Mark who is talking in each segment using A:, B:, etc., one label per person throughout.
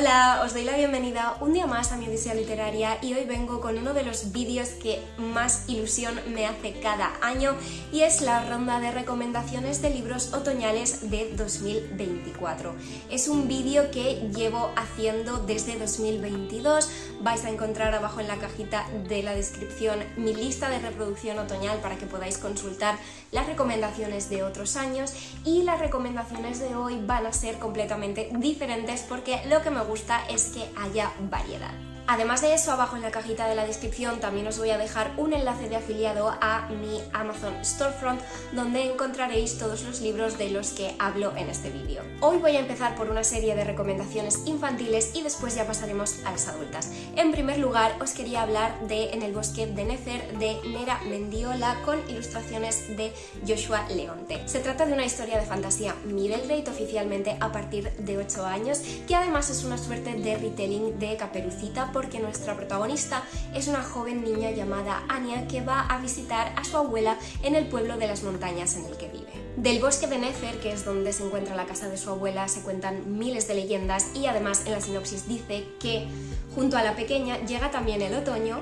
A: Hola, os doy la bienvenida un día más a mi odisea literaria y hoy vengo con uno de los vídeos que más ilusión me hace cada año y es la ronda de recomendaciones de libros otoñales de 2024. Es un vídeo que llevo haciendo desde 2022, vais a encontrar abajo en la cajita de la descripción mi lista de reproducción otoñal para que podáis consultar las recomendaciones de otros años y las recomendaciones de hoy van a ser completamente diferentes porque lo que me gusta es que haya variedad. Además de eso, abajo en la cajita de la descripción también os voy a dejar un enlace de afiliado a mi Amazon Storefront donde encontraréis todos los libros de los que hablo en este vídeo. Hoy voy a empezar por una serie de recomendaciones infantiles y después ya pasaremos a las adultas. En primer lugar, os quería hablar de En el bosque de Néfer de Nera Mendiola con ilustraciones de Joshua Leonte. Se trata de una historia de fantasía middle grade oficialmente a partir de 8 años que además es una suerte de retelling de Caperucita porque nuestra protagonista es una joven niña llamada Anya que va a visitar a su abuela en el pueblo de las montañas en el que vive. Del bosque de Néfer, que es donde se encuentra la casa de su abuela, se cuentan miles de leyendas y además en la sinopsis dice que junto a la pequeña llega también el otoño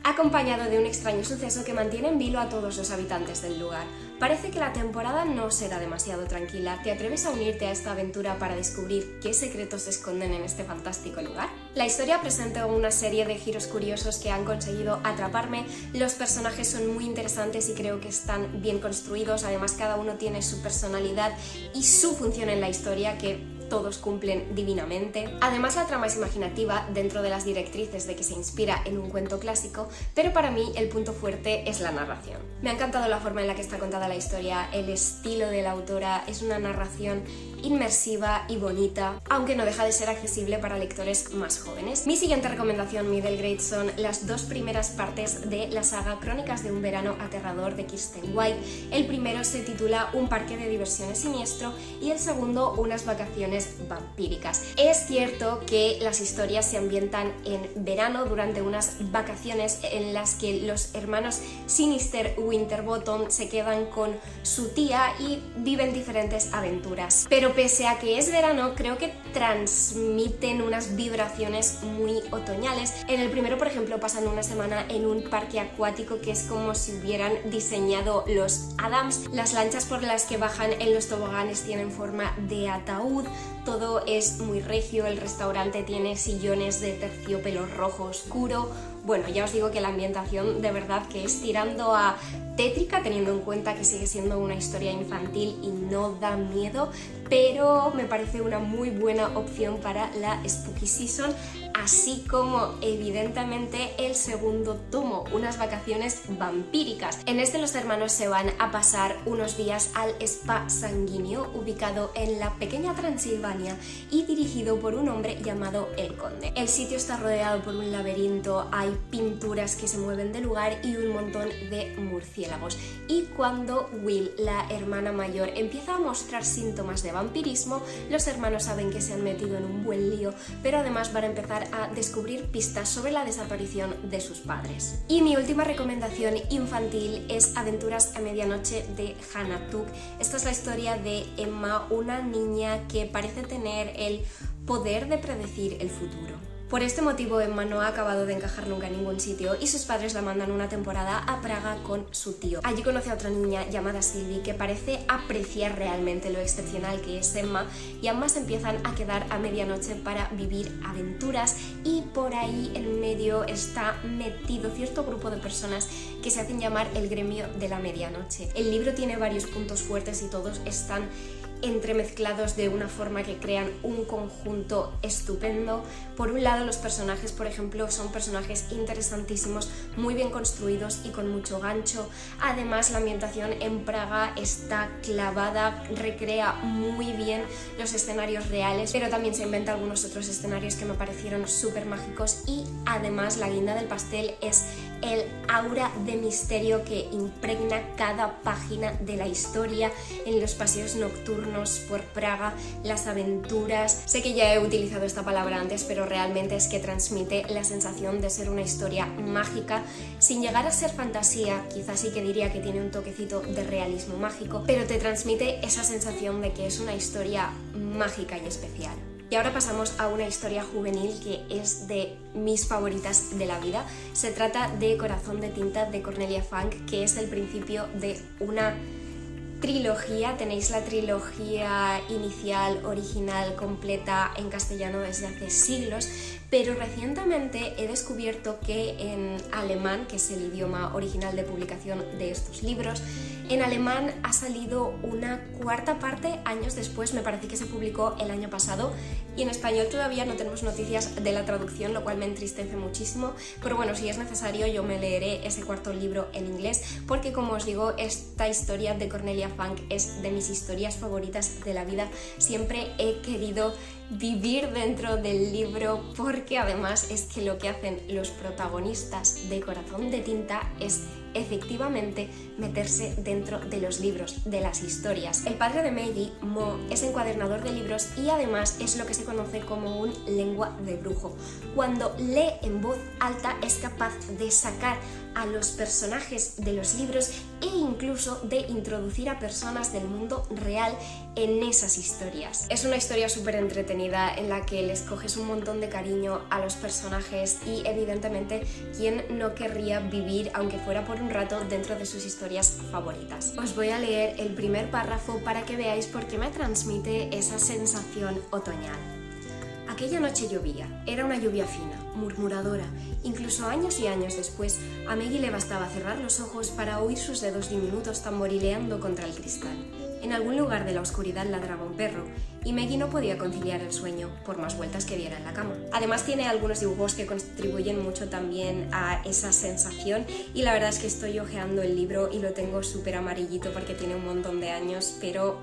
A: acompañado de un extraño suceso que mantiene en vilo a todos los habitantes del lugar. Parece que la temporada no será demasiado tranquila. ¿Te atreves a unirte a esta aventura para descubrir qué secretos se esconden en este fantástico lugar? La historia presenta una serie de giros curiosos que han conseguido atraparme. Los personajes son muy interesantes y creo que están bien construidos. Además, cada uno tiene su personalidad y su función en la historia que todos cumplen divinamente. Además, la trama es imaginativa dentro de las directrices de que se inspira en un cuento clásico, pero para mí el punto fuerte es la narración. Me ha encantado la forma en la que está contada la historia, el estilo de la autora, es una narración inmersiva y bonita, aunque no deja de ser accesible para lectores más jóvenes. Mi siguiente recomendación middle grade son las dos primeras partes de la saga Crónicas de un verano aterrador de Kirsten White. El primero se titula Un parque de diversiones siniestro y el segundo Unas vacaciones vampíricas. Es cierto que las historias se ambientan en verano durante unas vacaciones en las que los hermanos Sinister Winterbottom se quedan con su tía y viven diferentes aventuras. Pero pese a que es verano, creo que transmiten unas vibraciones muy otoñales. En el primero, por ejemplo, pasan una semana en un parque acuático que es como si hubieran diseñado los Adams. Las lanchas por las que bajan en los toboganes tienen forma de ataúd. Todo es muy regio, el restaurante tiene sillones de terciopelo rojo oscuro. Bueno, ya os digo que la ambientación de verdad que es tirando a tétrica, teniendo en cuenta que sigue siendo una historia infantil y no da miedo, pero me parece una muy buena opción para la Spooky Season, así como evidentemente el segundo tomo, Unas vacaciones vampíricas. En este los hermanos se van a pasar unos días al Spa Sanguíneo, ubicado en la pequeña Transilvania y dirigido por un hombre llamado El Conde. El sitio está rodeado por un laberinto, hay pinturas que se mueven de lugar y un montón de murciélagos. Y cuando Will, la hermana mayor, empieza a mostrar síntomas de vampirismo, los hermanos saben que se han metido en un buen lío, pero además van a empezar a descubrir pistas sobre la desaparición de sus padres. Y mi última recomendación infantil es Aventuras a medianoche de Hannah Tuck. Esta es la historia de Emma, una niña que parece tener el poder de predecir el futuro. Por este motivo, Emma no ha acabado de encajar nunca en ningún sitio y sus padres la mandan una temporada a Praga con su tío. Allí conoce a otra niña llamada Sylvie que parece apreciar realmente lo excepcional que es Emma y ambas empiezan a quedar a medianoche para vivir aventuras y por ahí en medio está metido cierto grupo de personas que se hacen llamar el gremio de la medianoche. El libro tiene varios puntos fuertes y todos están entremezclados de una forma que crean un conjunto estupendo. Por un lado, los personajes, por ejemplo, son personajes interesantísimos, muy bien construidos y con mucho gancho. Además, la ambientación en Praga está clavada, recrea muy bien los escenarios reales, pero también se inventa algunos otros escenarios que me parecieron súper mágicos y además la guinda del pastel es el aura de misterio que impregna cada página de la historia en los paseos nocturnos por Praga, las aventuras. Sé que ya he utilizado esta palabra antes, pero realmente es que transmite la sensación de ser una historia mágica, sin llegar a ser fantasía, quizás sí que diría que tiene un toquecito de realismo mágico, pero te transmite esa sensación de que es una historia mágica y especial. Y ahora pasamos a una historia juvenil que es de mis favoritas de la vida. Se trata de Corazón de tinta de Cornelia Funke, que es el principio de una trilogía. Tenéis la trilogía inicial, original, completa en castellano desde hace siglos, pero recientemente he descubierto que en alemán, que es el idioma original de publicación de estos libros, en alemán ha salido una cuarta parte años después, me parece que se publicó el año pasado, y en español todavía no tenemos noticias de la traducción, lo cual me entristece muchísimo, pero bueno, si es necesario yo me leeré ese cuarto libro en inglés, porque como os digo, esta historia de Cornelia Funke es de mis historias favoritas de la vida. Siempre he querido vivir dentro del libro, porque además es que lo que hacen los protagonistas de Corazón de tinta es efectivamente meterse dentro de los libros, de las historias. El padre de Maggie, Mo, es encuadernador de libros y además es lo que se conoce como un lengua de brujo. Cuando lee en voz alta es capaz de sacar a los personajes de los libros e incluso de introducir a personas del mundo real en esas historias. Es una historia súper entretenida en la que les coges un montón de cariño a los personajes y evidentemente quién no querría vivir, aunque fuera por un rato, dentro de sus historias favoritas. Os voy a leer el primer párrafo para que veáis por qué me transmite esa sensación otoñal. Aquella noche llovía, era una lluvia fina, murmuradora. Incluso años y años después, a Maggie le bastaba cerrar los ojos para oír sus dedos diminutos tamborileando contra el cristal. En algún lugar de la oscuridad ladraba un perro, y Maggie no podía conciliar el sueño, por más vueltas que diera en la cama. Además tiene algunos dibujos que contribuyen mucho también a esa sensación, y la verdad es que estoy hojeando el libro y lo tengo súper amarillito porque tiene un montón de años, pero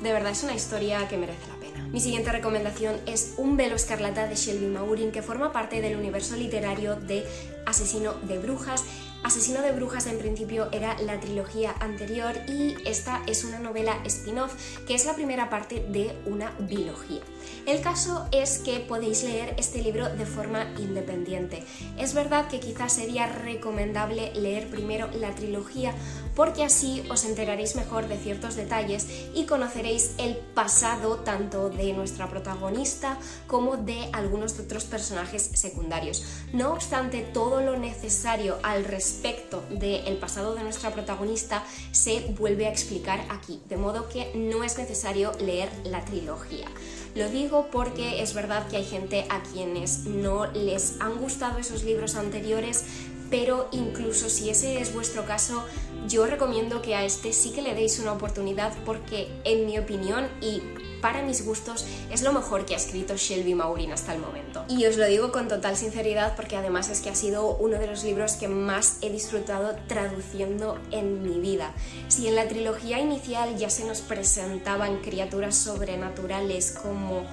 A: de verdad es una historia que merece la pena. Mi siguiente recomendación es Un velo escarlata de Shelby Maurin, que forma parte del universo literario de Asesino de Brujas. Asesino de Brujas en principio era la trilogía anterior y esta es una novela spin-off que es la primera parte de una bilogía. El caso es que podéis leer este libro de forma independiente. Es verdad que quizás sería recomendable leer primero la trilogía porque así os enteraréis mejor de ciertos detalles y conoceréis el pasado tanto de nuestra protagonista como de algunos otros personajes secundarios. No obstante, todo lo necesario al respecto del pasado de nuestra protagonista se vuelve a explicar aquí, de modo que no es necesario leer la trilogía. Lo digo porque es verdad que hay gente a quienes no les han gustado esos libros anteriores, pero incluso si ese es vuestro caso, yo recomiendo que a este sí que le deis una oportunidad porque, en mi opinión y para mis gustos, es lo mejor que ha escrito Shelby Maurin hasta el momento. Y os lo digo con total sinceridad porque además es que ha sido uno de los libros que más he disfrutado traduciendo en mi vida. Si en la trilogía inicial ya se nos presentaban criaturas sobrenaturales como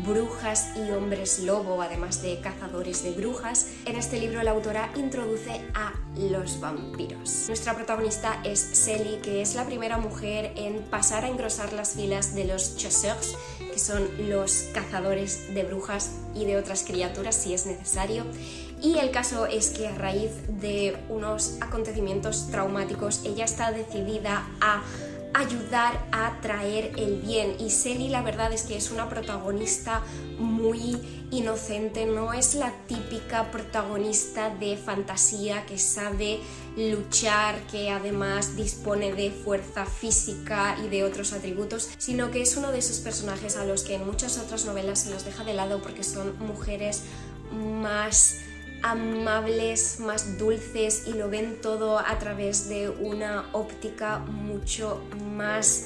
A: brujas y hombres lobo, además de cazadores de brujas, en este libro la autora introduce a los vampiros. Nuestra protagonista es Sally, que es la primera mujer en pasar a engrosar las filas de los chasseurs, que son los cazadores de brujas y de otras criaturas si es necesario. Y el caso es que a raíz de unos acontecimientos traumáticos ella está decidida a ayudar a traer el bien, y Sally la verdad es que es una protagonista muy inocente, no es la típica protagonista de fantasía que sabe luchar, que además dispone de fuerza física y de otros atributos, sino que es uno de esos personajes a los que en muchas otras novelas se los deja de lado porque son mujeres más amables, más dulces y lo ven todo a través de una óptica mucho más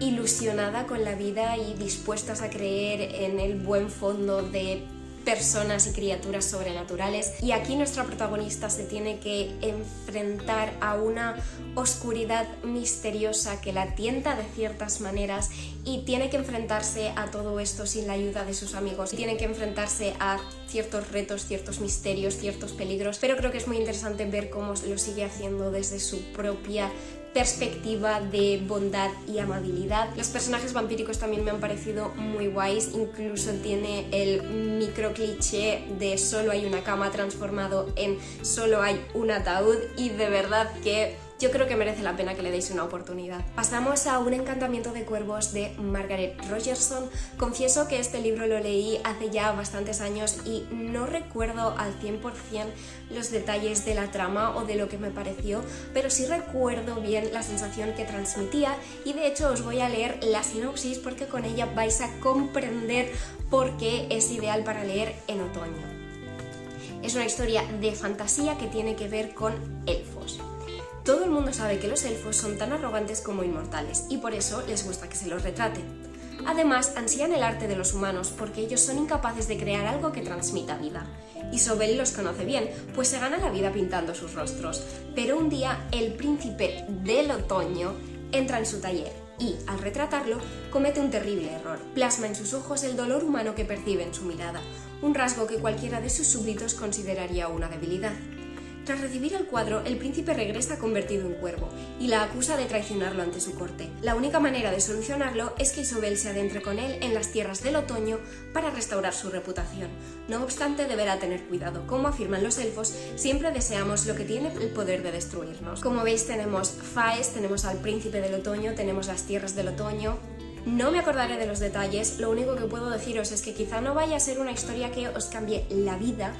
A: ilusionada con la vida y dispuestas a creer en el buen fondo de personas y criaturas sobrenaturales. Y aquí nuestra protagonista se tiene que enfrentar a una oscuridad misteriosa que la tienta de ciertas maneras y tiene que enfrentarse a todo esto sin la ayuda de sus amigos. Tiene que enfrentarse a ciertos retos, ciertos misterios, ciertos peligros, pero creo que es muy interesante ver cómo lo sigue haciendo desde su propia perspectiva de bondad y amabilidad. Los personajes vampíricos también me han parecido muy guays, incluso tiene el micro cliché de solo hay una cama transformado en solo hay un ataúd, y de verdad que yo creo que merece la pena que le deis una oportunidad. Pasamos a Un encantamiento de cuervos de Margaret Rogerson. Confieso que este libro lo leí hace ya bastantes años y no recuerdo al 100% los detalles de la trama o de lo que me pareció, pero sí recuerdo bien la sensación que transmitía, y de hecho os voy a leer la sinopsis porque con ella vais a comprender por qué es ideal para leer en otoño. Es una historia de fantasía que tiene que ver con elfos. Todo el mundo sabe que los elfos son tan arrogantes como inmortales y por eso les gusta que se los retraten. Además, ansían el arte de los humanos porque ellos son incapaces de crear algo que transmita vida. Isobel los conoce bien, pues se gana la vida pintando sus rostros. Pero un día, el príncipe del otoño entra en su taller y, al retratarlo, comete un terrible error. Plasma en sus ojos el dolor humano que percibe en su mirada, un rasgo que cualquiera de sus súbditos consideraría una debilidad. Tras recibir el cuadro, el príncipe regresa convertido en cuervo y la acusa de traicionarlo ante su corte. La única manera de solucionarlo es que Isobel se adentre con él en las tierras del otoño para restaurar su reputación. No obstante, deberá tener cuidado. Como afirman los elfos, siempre deseamos lo que tiene el poder de destruirnos. Como veis, tenemos Faes, tenemos al príncipe del otoño, tenemos las tierras del otoño. No me acordaré de los detalles, lo único que puedo deciros es que quizá no vaya a ser una historia que os cambie la vida,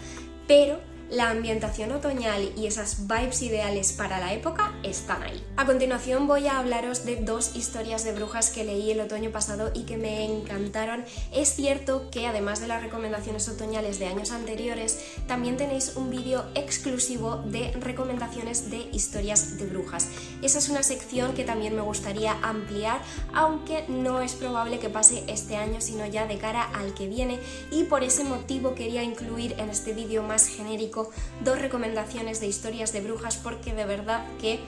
A: pero la ambientación otoñal y esas vibes ideales para la época están ahí. A continuación voy a hablaros de dos historias de brujas que leí el otoño pasado y que me encantaron. Es cierto que además de las recomendaciones otoñales de años anteriores, también tenéis un vídeo exclusivo de recomendaciones de historias de brujas. Esa es una sección que también me gustaría ampliar, aunque no es probable que pase este año, sino ya de cara al que viene, y por ese motivo quería incluir en este vídeo más genérico dos recomendaciones de historias de brujas porque de verdad que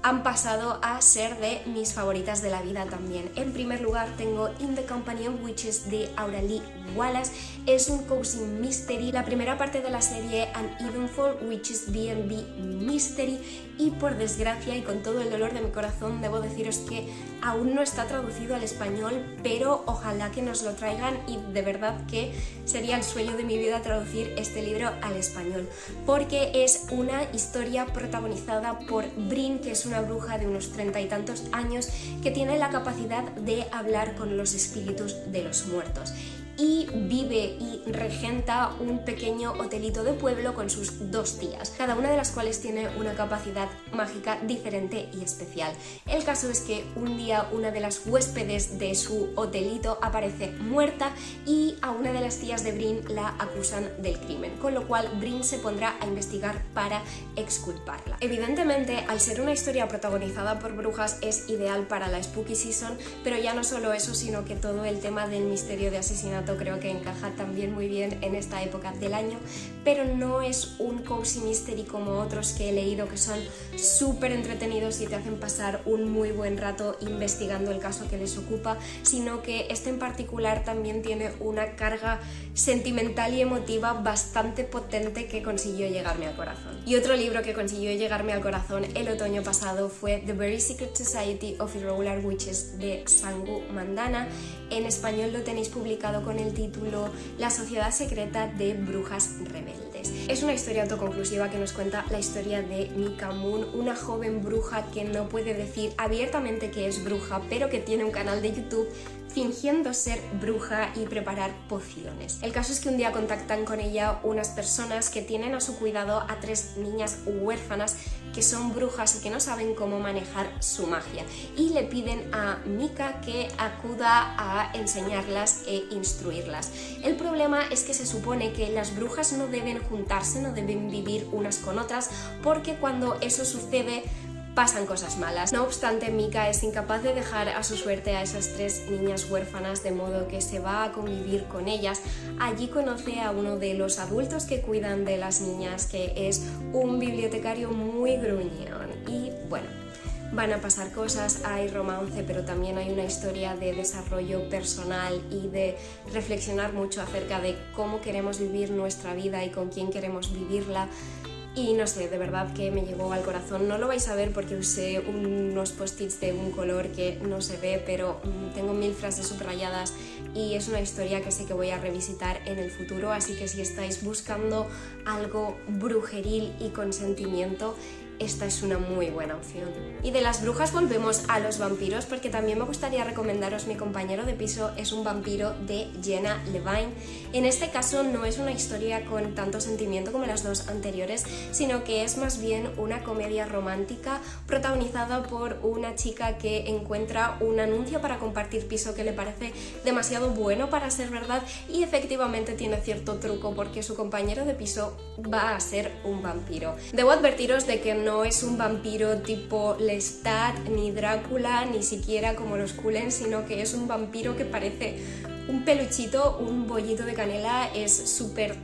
A: han pasado a ser de mis favoritas de la vida también. En primer lugar tengo In the Company of Witches de Aurelie Wallace. Es un cozy mystery, la primera parte de la serie An Evenfall Witches B&B Mystery, y por desgracia y con todo el dolor de mi corazón debo deciros que aún no está traducido al español, pero ojalá que nos lo traigan y de verdad que sería el sueño de mi vida traducir este libro al español, porque es una historia protagonizada por Brin, que es una bruja de unos 30 y tantos años que tiene la capacidad de hablar con los espíritus de los muertos y vive y regenta un pequeño hotelito de pueblo con sus dos tías, cada una de las cuales tiene una capacidad mágica diferente y especial. El caso es que un día una de las huéspedes de su hotelito aparece muerta y a una de las tías de Brin la acusan del crimen, con lo cual Brin se pondrá a investigar para exculparla. Evidentemente, al ser una historia protagonizada por brujas, es ideal para la Spooky Season, pero ya no solo eso, sino que todo el tema del misterio de asesinato creo que encaja también muy bien en esta época del año, pero no es un cozy mystery como otros que he leído que son súper entretenidos y te hacen pasar un muy buen rato investigando el caso que les ocupa, sino que este en particular también tiene una carga sentimental y emotiva bastante potente que consiguió llegarme al corazón. Y otro libro que consiguió llegarme al corazón el otoño pasado fue The Very Secret Society of Irregular Witches de Sangu Mandana. En español lo tenéis publicado con el título La Sociedad Secreta de Brujas Rebeldes. Es una historia autoconclusiva que nos cuenta la historia de Mika Moon, una joven bruja que no puede decir abiertamente que es bruja, pero que tiene un canal de YouTube fingiendo ser bruja y preparar pociones. El caso es que un día contactan con ella unas personas que tienen a su cuidado a 3 niñas huérfanas que son brujas y que no saben cómo manejar su magia, y le piden a Mika que acuda a enseñarlas e instruirlas. El problema es que se supone que las brujas no deben juntarse, no deben vivir unas con otras, porque cuando eso sucede pasan cosas malas. No obstante, Mika es incapaz de dejar a su suerte a esas 3 niñas huérfanas, de modo que se va a convivir con ellas. Allí conoce a uno de los adultos que cuidan de las niñas, que es un bibliotecario muy gruñón. Y bueno, van a pasar cosas, hay romance, pero también hay una historia de desarrollo personal y de reflexionar mucho acerca de cómo queremos vivir nuestra vida y con quién queremos vivirla. Y no sé, de verdad que me llegó al corazón. No lo vais a ver porque usé unos post-its de un color que no se ve, pero tengo 1000 frases subrayadas y es una historia que sé que voy a revisitar en el futuro, así que si estáis buscando algo brujeril y con sentimiento, esta es una muy buena opción. Y de las brujas volvemos a los vampiros, porque también me gustaría recomendaros Mi compañero de piso es un vampiro de Jenna Levine. En este caso no es una historia con tanto sentimiento como las dos anteriores, sino que es más bien una comedia romántica protagonizada por una chica que encuentra un anuncio para compartir piso que le parece demasiado bueno para ser verdad, y efectivamente tiene cierto truco porque su compañero de piso va a ser un vampiro. Debo advertiros de que no es un vampiro tipo Lestat, ni Drácula, ni siquiera como los Cullen, sino que es un vampiro que parece un peluchito, un bollito de canela. Es súper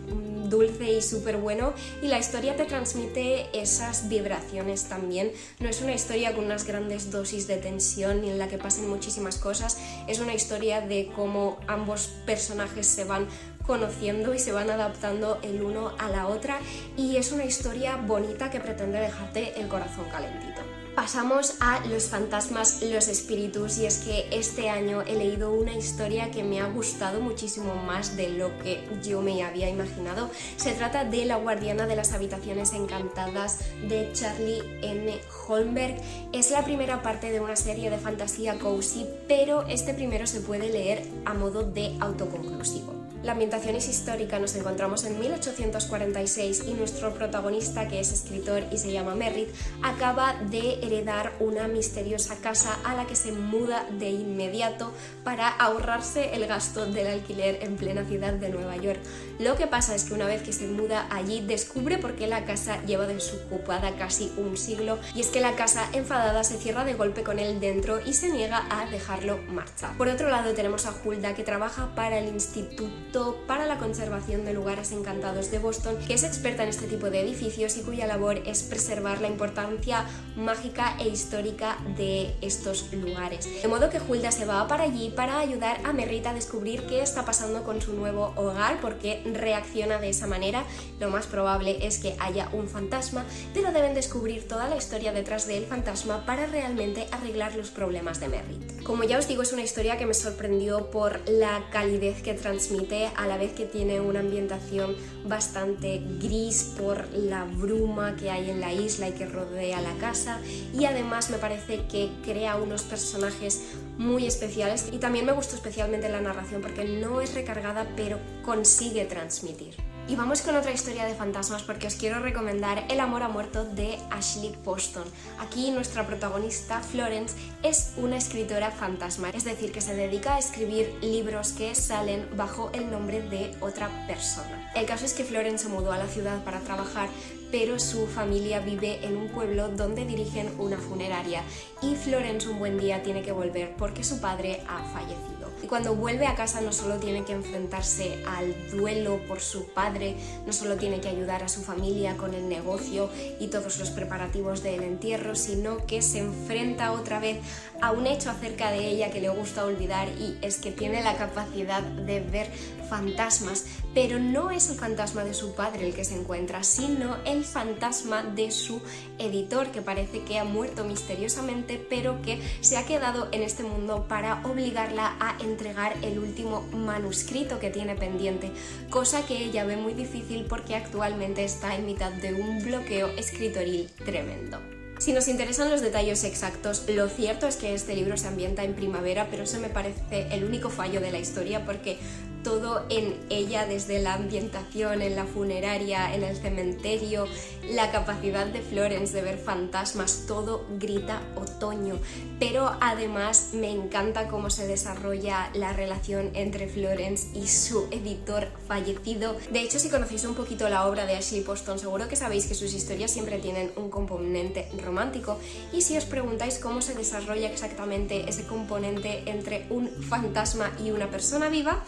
A: dulce y súper bueno, y la historia te transmite esas vibraciones también. No es una historia con unas grandes dosis de tensión ni en la que pasen muchísimas cosas, es una historia de cómo ambos personajes se van conociendo y se van adaptando el uno a la otra, y es una historia bonita que pretende dejarte el corazón calentito. Pasamos a los fantasmas, los espíritus, y es que este año he leído una historia que me ha gustado muchísimo más de lo que yo me había imaginado. Se trata de La guardiana de las habitaciones encantadas de Charlie N. Holmberg. Es la primera parte de una serie de fantasía cozy, pero este primero se puede leer a modo de autoconclusivo. La ambientación es histórica, nos encontramos en 1846 y nuestro protagonista, que es escritor y se llama Merritt, acaba de heredar una misteriosa casa a la que se muda de inmediato para ahorrarse el gasto del alquiler en plena ciudad de Nueva York. Lo que pasa es que una vez que se muda allí descubre por qué la casa lleva desocupada casi un siglo, y es que la casa, enfadada, se cierra de golpe con él dentro y se niega a dejarlo marchar. Por otro lado tenemos a Hulda, que trabaja para el Instituto para la Conservación de Lugares Encantados de Boston, que es experta en este tipo de edificios y cuya labor es preservar la importancia mágica e histórica de estos lugares. De modo que Hulda se va para allí para ayudar a Merritt a descubrir qué está pasando con su nuevo hogar, porque reacciona de esa manera. Lo más probable es que haya un fantasma, pero deben descubrir toda la historia detrás del fantasma para realmente arreglar los problemas de Merritt. Como ya os digo, es una historia que me sorprendió por la calidez que transmite, a la vez que tiene una ambientación bastante gris por la bruma que hay en la isla y que rodea la casa, y además me parece que crea unos personajes muy especiales, y también me gustó especialmente la narración porque no es recargada pero consigue transmitir. Y vamos con otra historia de fantasmas, porque os quiero recomendar El amor ha muerto de Ashley Poston. Aquí nuestra protagonista, Florence, es una escritora fantasma, es decir, que se dedica a escribir libros que salen bajo el nombre de otra persona. El caso es que Florence se mudó a la ciudad para trabajar, pero su familia vive en un pueblo donde dirigen una funeraria, y Florence un buen día tiene que volver porque su padre ha fallecido. Y cuando vuelve a casa no solo tiene que enfrentarse al duelo por su padre, no solo tiene que ayudar a su familia con el negocio y todos los preparativos del entierro, sino que se enfrenta otra vez a un hecho acerca de ella que le gusta olvidar, y es que tiene la capacidad de ver fantasmas, pero no es el fantasma de su padre el que se encuentra, sino el fantasma de su editor, que parece que ha muerto misteriosamente, pero que se ha quedado en este mundo para obligarla a entregar el último manuscrito que tiene pendiente, cosa que ella ve muy difícil porque actualmente está en mitad de un bloqueo escritoril tremendo. Si nos interesan los detalles exactos, lo cierto es que este libro se ambienta en primavera, pero eso me parece el único fallo de la historia, porque todo en ella, desde la ambientación, en la funeraria, en el cementerio, la capacidad de Florence de ver fantasmas, todo grita otoño. Pero además me encanta cómo se desarrolla la relación entre Florence y su editor fallecido. De hecho, si conocéis un poquito la obra de Ashley Poston, seguro que sabéis que sus historias siempre tienen un componente romántico, y si os preguntáis cómo se desarrolla exactamente ese componente entre un fantasma y una persona viva,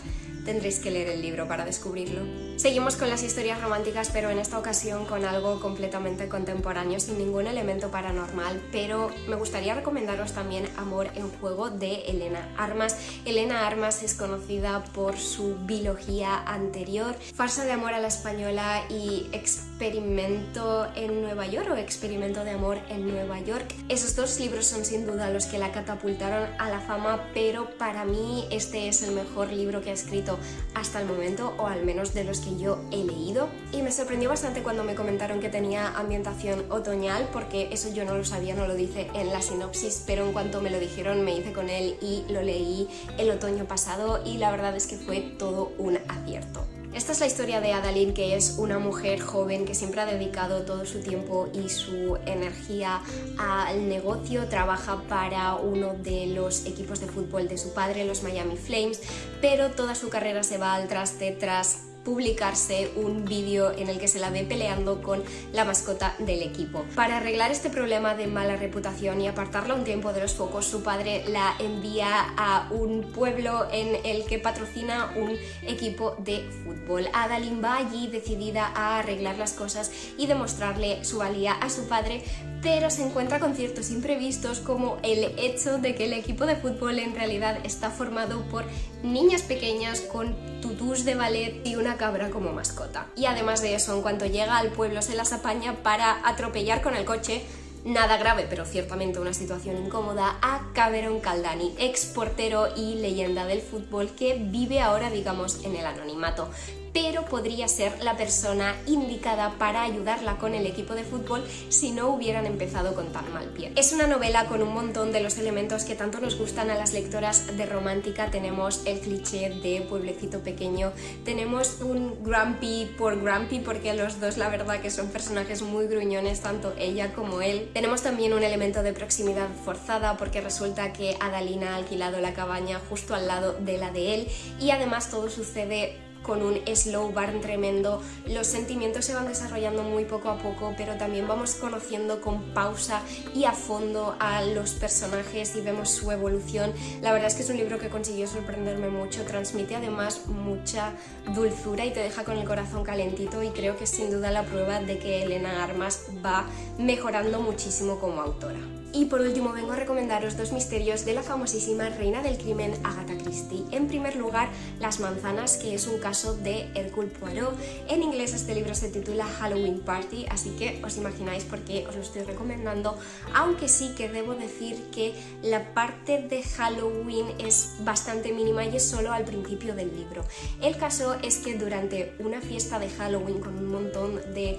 A: tendréis que leer el libro para descubrirlo. Seguimos con las historias románticas, pero en esta ocasión con algo completamente contemporáneo, sin ningún elemento paranormal, pero me gustaría recomendaros también Amor en Juego de Elena Armas. Elena Armas es conocida por su biología anterior, Farsa de amor a la española y Experimento en Nueva York o Experimento de amor en Nueva York. Esos dos libros son sin duda los que la catapultaron a la fama, pero para mí este es el mejor libro que ha escrito hasta el momento, o al menos de los que yo he leído. Y me sorprendió bastante cuando me comentaron que tenía ambientación otoñal, porque eso yo no lo sabía, no lo dice en la sinopsis, pero en cuanto me lo dijeron me hice con él y lo leí el otoño pasado y la verdad es que fue todo un acierto. Esta es la historia de Adalyn, que es una mujer joven que siempre ha dedicado todo su tiempo y su energía al negocio. Trabaja para uno de los equipos de fútbol de su padre, los Miami Flames, pero toda su carrera se va al traste tras publicarse un vídeo en el que se la ve peleando con la mascota del equipo. Para arreglar este problema de mala reputación y apartarla un tiempo de los focos, su padre la envía a un pueblo en el que patrocina un equipo de fútbol. Adalyn va allí decidida a arreglar las cosas y demostrarle su valía a su padre, pero se encuentra con ciertos imprevistos, como el hecho de que el equipo de fútbol en realidad está formado por niñas pequeñas con tutús de ballet y una cabra como mascota. Y además de eso, en cuanto llega al pueblo se las apaña para atropellar con el coche, nada grave pero ciertamente una situación incómoda, a Cameron Caldani, ex portero y leyenda del fútbol que vive ahora, digamos, en el anonimato, pero podría ser la persona indicada para ayudarla con el equipo de fútbol si no hubieran empezado con tan mal pie. Es una novela con un montón de los elementos que tanto nos gustan a las lectoras de romántica. Tenemos el cliché de pueblecito pequeño, tenemos un grumpy por grumpy, porque los dos la verdad que son personajes muy gruñones, tanto ella como él. Tenemos también un elemento de proximidad forzada, porque resulta que Adalyn ha alquilado la cabaña justo al lado de la de él, y además todo sucede con un slow burn tremendo. Los sentimientos se van desarrollando muy poco a poco, pero también vamos conociendo con pausa y a fondo a los personajes y vemos su evolución. La verdad es que es un libro que consiguió sorprenderme mucho, transmite además mucha dulzura y te deja con el corazón calentito, y creo que es sin duda la prueba de que Elena Armas va mejorando muchísimo como autora. Y por último vengo a recomendaros dos misterios de la famosísima reina del crimen Agatha Christie. En primer lugar, Las manzanas, que es un caso de Hercule Poirot. En inglés este libro se titula Halloween Party, así que os imagináis por qué os lo estoy recomendando, aunque sí que debo decir que la parte de Halloween es bastante mínima y es solo al principio del libro. El caso es que durante una fiesta de Halloween con un montón de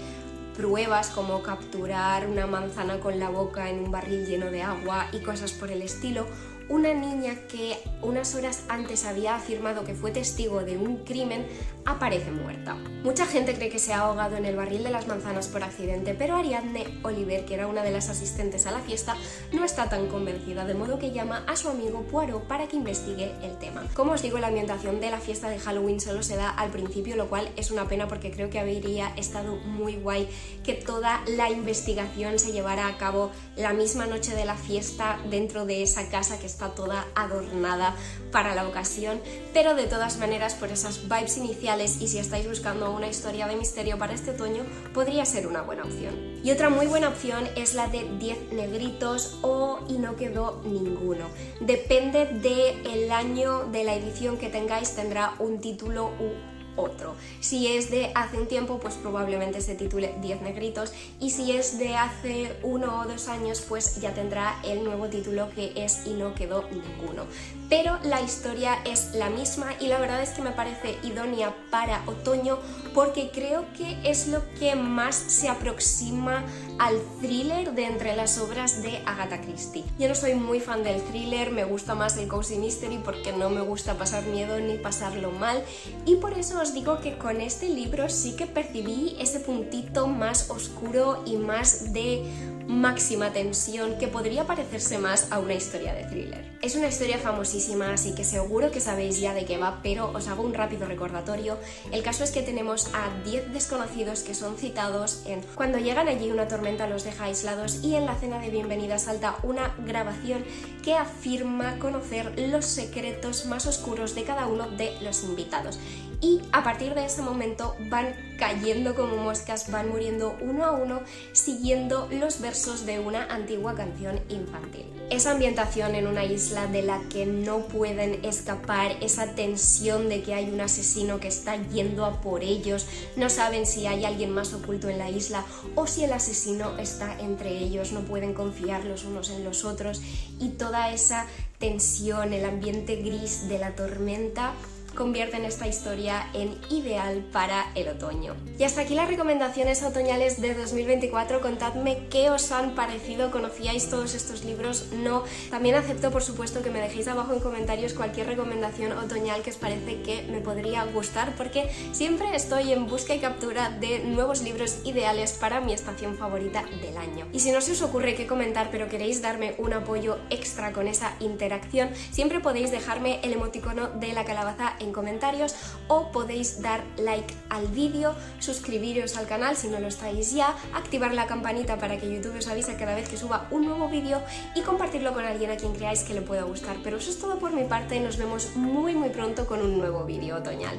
A: pruebas como capturar una manzana con la boca en un barril lleno de agua y cosas por el estilo, una niña que unas horas antes había afirmado que fue testigo de un crimen aparece muerta. Mucha gente cree que se ha ahogado en el barril de las manzanas por accidente, pero Ariadne Oliver, que era una de las asistentes a la fiesta, no está tan convencida, de modo que llama a su amigo Poirot para que investigue el tema. Como os digo, la ambientación de la fiesta de Halloween solo se da al principio, lo cual es una pena porque creo que habría estado muy guay que toda la investigación se llevara a cabo la misma noche de la fiesta dentro de esa casa que está toda adornada para la ocasión, pero de todas maneras, por esas vibes iniciales y si estáis buscando una historia de misterio para este otoño, podría ser una buena opción. Y otra muy buena opción es la de 10 negritos o Y no quedó ninguno. Depende del año de la edición que tengáis, tendrá un título u otro. Si es de hace un tiempo, pues probablemente se titule 10 negritos, y si es de hace 1 o 2 años, pues ya tendrá el nuevo título, que es Y no quedó ninguno. Pero la historia es la misma y la verdad es que me parece idónea para otoño porque creo que es lo que más se aproxima al thriller de entre las obras de Agatha Christie. Yo no soy muy fan del thriller, me gusta más el cozy mystery porque no me gusta pasar miedo ni pasarlo mal, y por eso os digo que con este libro sí que percibí ese puntito más oscuro y más de máxima tensión que podría parecerse más a una historia de thriller. Es una historia famosísima, así que seguro que sabéis ya de qué va, pero os hago un rápido recordatorio. El caso es que tenemos a 10 desconocidos que son citados en cuando llegan allí una tormenta los deja aislados, y en la cena de bienvenida salta una grabación que afirma conocer los secretos más oscuros de cada uno de los invitados. Y a partir de ese momento van cayendo como moscas, van muriendo uno a uno siguiendo los versos de una antigua canción infantil. Esa ambientación en una isla de la que no pueden escapar, esa tensión de que hay un asesino que está yendo a por ellos, no saben si hay alguien más oculto en la isla o si el asesino está entre ellos, no pueden confiar los unos en los otros, y toda esa tensión, el ambiente gris de la tormenta convierten esta historia en ideal para el otoño. Y hasta aquí las recomendaciones otoñales de 2024. Contadme qué os han parecido, ¿conocíais todos estos libros? No. También acepto, por supuesto, que me dejéis abajo en comentarios cualquier recomendación otoñal que os parece que me podría gustar, porque siempre estoy en busca y captura de nuevos libros ideales para mi estación favorita del año. Y si no se os ocurre qué comentar, pero queréis darme un apoyo extra con esa interacción, siempre podéis dejarme el emoticono de la calabaza en comentarios, o podéis dar like al vídeo, suscribiros al canal si no lo estáis ya, activar la campanita para que YouTube os avise cada vez que suba un nuevo vídeo y compartirlo con alguien a quien creáis que le pueda gustar. Pero eso es todo por mi parte, nos vemos muy pronto con un nuevo vídeo otoñal.